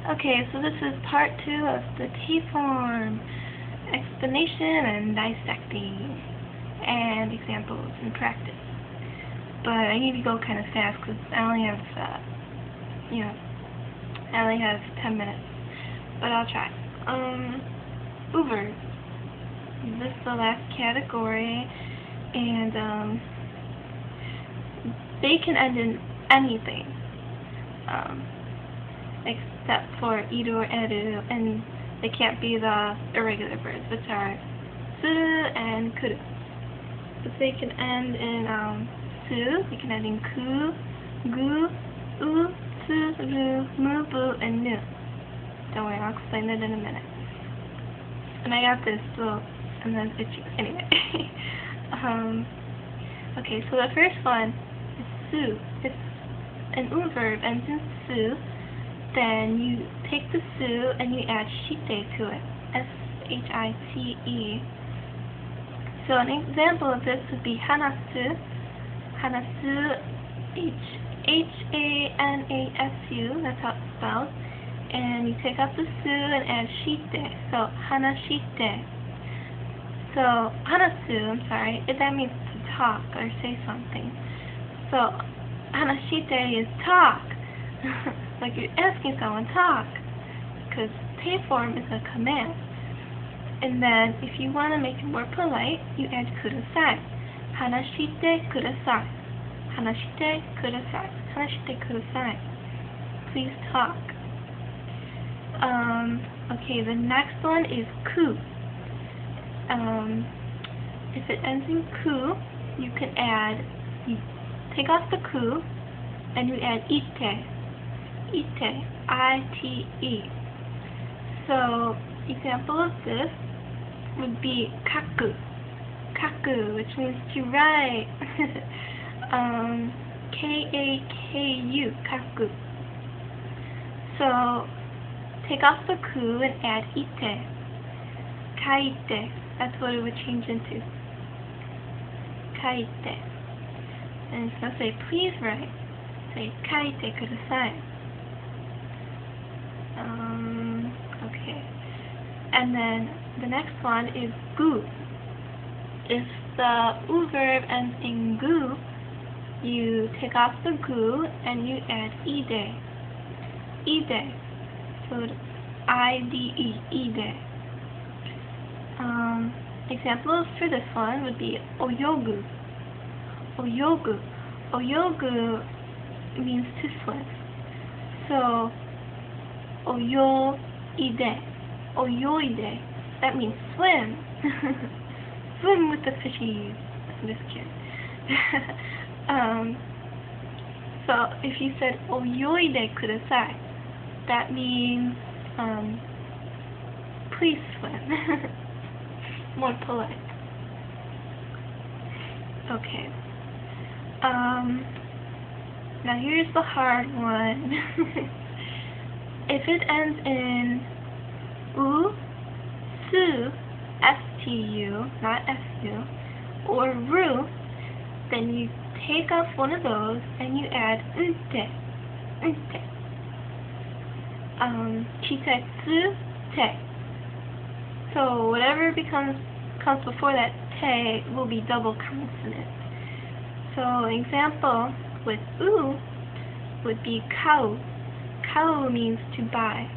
Okay, so this is part 2 of the T-form explanation and dissecting and examples and practice. But I need to go kind of fast because I only have, I only have 10 minutes. But I'll try. Verbs. This is the last category, and they can end in anything. Except for iru or eru, and they can't be the irregular verbs, which are suru and kuru. But they can end in su, they can end in ku, gu, u, su, ru, mu, bu, and nu. Don't worry, I'll explain it in a minute. And I got this, so, and then itchy. Anyway. Okay, so the first one is su. It's an verb, ends in su. Then you take the su and you add shite to it. S-H-I-T-E. So an example of this would be hanasu. Hanasu, H-A-N-A-S-U. That's how it's spelled. And you take out the su and add shite. So hanashite. So hanasu, that means to talk or say something. So hanashite is talk. Like you're asking someone talk, because te form is a command. And then if you want to make it more polite, you add kudasai. Hanashite kudasai. Hanashite kudasai. Hanashite kudasai. Please talk. Okay, the next one is ku. If it ends in ku, you take off the ku and you add ite. Ite, I-T-E. So, example of this would be kaku. Kaku, which means to write. K-A-K-U, kaku. So, take off the ku and add ite. Kaite. That's what it would change into. Kaite. And it's going to say, please write. Say, kaite kudasai. Okay. And then the next one is gu. If the verb ends in gu, you take off the gu and you add ide. Ide. So I-D-E. Ide. Examples for this one would be oyogu. Oyogu. Oyogu means to swim. So oyoide. Oyoide. That means swim. Swim with the fishies. I'm just kidding. So if you said oyoide kudasai, that means please swim. More polite. Okay. Now here's the hard one. If it ends in u, su, S-T-U, not S-U, or ru, then you take off one of those and you add unte. Unte. Chitetsu, te. So whatever comes before that te will be double consonant. So example with u would be kau. Kau means to buy.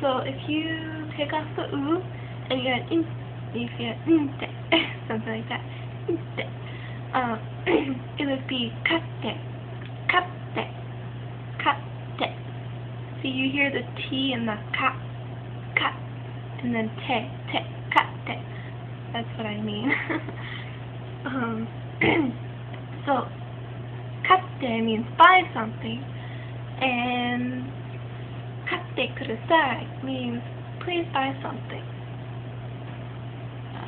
So if you take off the u and you add inte, something like that, inte, it would be katte, katte, katte. So you hear the T and the ka, and then te, katte. That's what I mean. So katte means buy something. And katte kudasai means please buy something.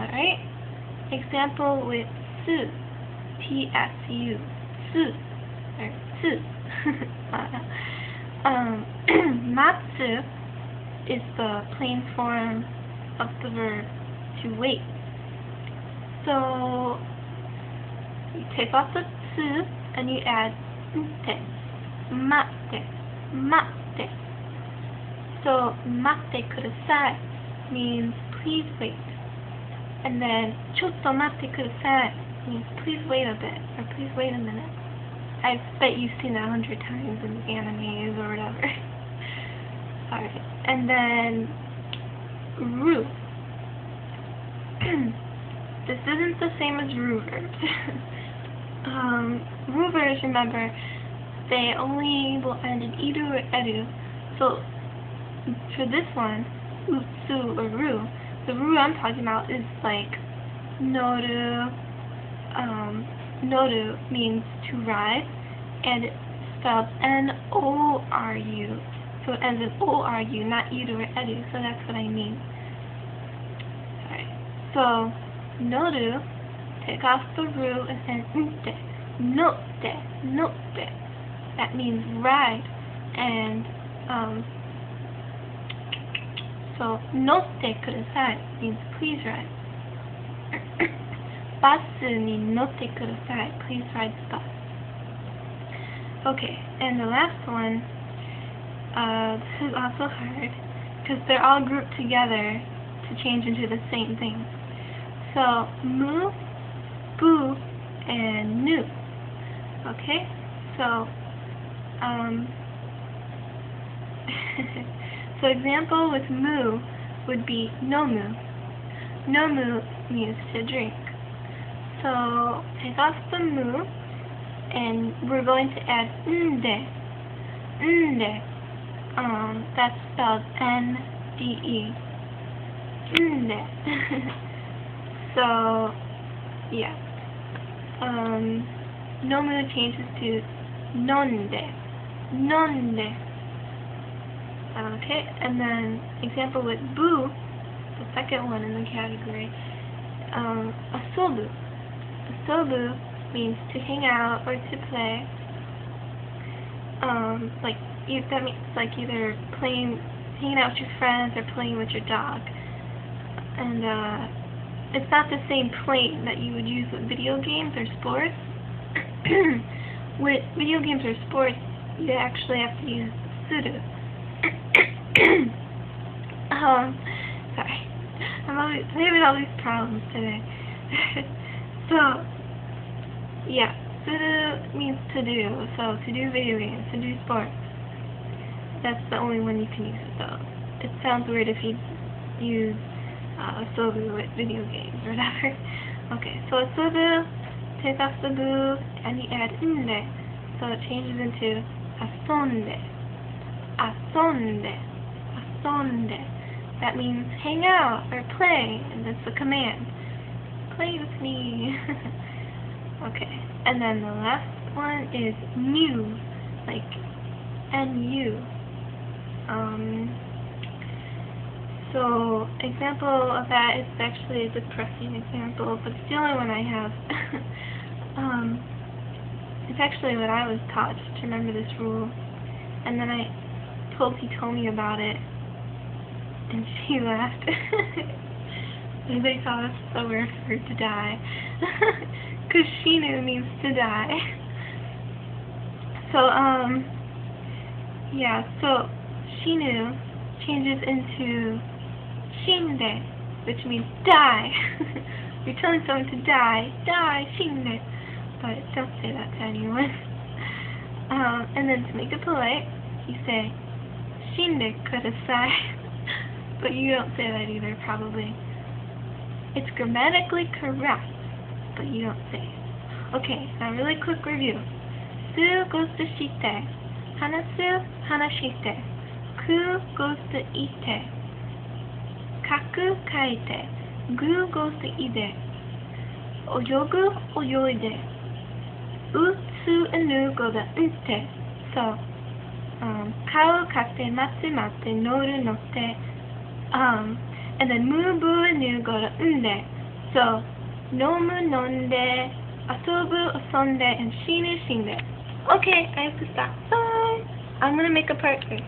Alright? Example with su. T-S-U. Su. Or su. Matsu is the plain form of the verb to wait. So you take off the tsu and you add te, mate, mate. So, matte kudasai means please wait. And then, chotto matte kudasai means please wait a bit, or please wait a minute. I bet you've seen that 100 times in animes or whatever. Alright, and then, ru. This isn't the same as ru verbs. Ru verbs, remember, they only will end in iru or eru. So, for this one, utsu or ru, the ru I'm talking about is like noru. Noru means to ride, and it's spelled N-O-R-U. So it ends in O-R-U, not iru or eru, so that's what I mean. Alright, so noru, take off the ru and then nte. Notte, notte. That means ride, and so notte kudasai means please ride. Basu ni notte kudasai, please ride the bus. Okay, and the last one, this is also hard, because they're all grouped together to change into the same thing. So, mu, bu, and nu. Okay, so, so example with mu would be nomu. Nomu means to drink. So, take off the mu, and we're going to add nde. Nde. That's spelled N-D-E. Nde. So, yeah. Nomu changes to nonde. Nonde. Okay, and then example with bu, the second one in the category, asobu. Asobu means to hang out or to play. That means like either hanging out with your friends or playing with your dog. And it's not the same playing that you would use with video games or sports. With video games or sports, you actually have to use suru. Sorry. I'm having all these problems today. So, yeah, suru means to do. So, to do video games, to do sports. That's the only one you can use, though. It sounds weird if you use asobu with video games or whatever. Okay, so asobu, take off the bu, and you add nde. So it changes into asonde. Asonde. Asonde. That means hang out or play, and that's a command. Play with me. Okay, and then the last one is nu, like N-U. So, example of that is actually a depressing example, but it's the only one I have. It's actually what I was taught, just to remember this rule. And then I told Hitomi about it, and she laughed. They thought it was so weird for her to die. Because shinu means to die. So, yeah, so shinu changes into shinde, which means die. You're telling someone to die, shinde. But don't say that to anyone. And then to make it polite, you say shinde kudasai. But you don't say that either, probably. It's grammatically correct, but you don't say it. Okay, now really quick review. Su goes to shite. Hanasu, hanashite. Ku goes to ite. Kaku, kaite. Gu goes to ide. Oyogu, oyoide. Utsu and nu go to nte. So, kau, kate, matsu, mate, noru, notte. And then mu, bu, and nu go to nde. So, nomu, nonde, asobu, asonde, and shinu, shinde. Okay, I have to stop. Bye! I'm gonna make a part 3.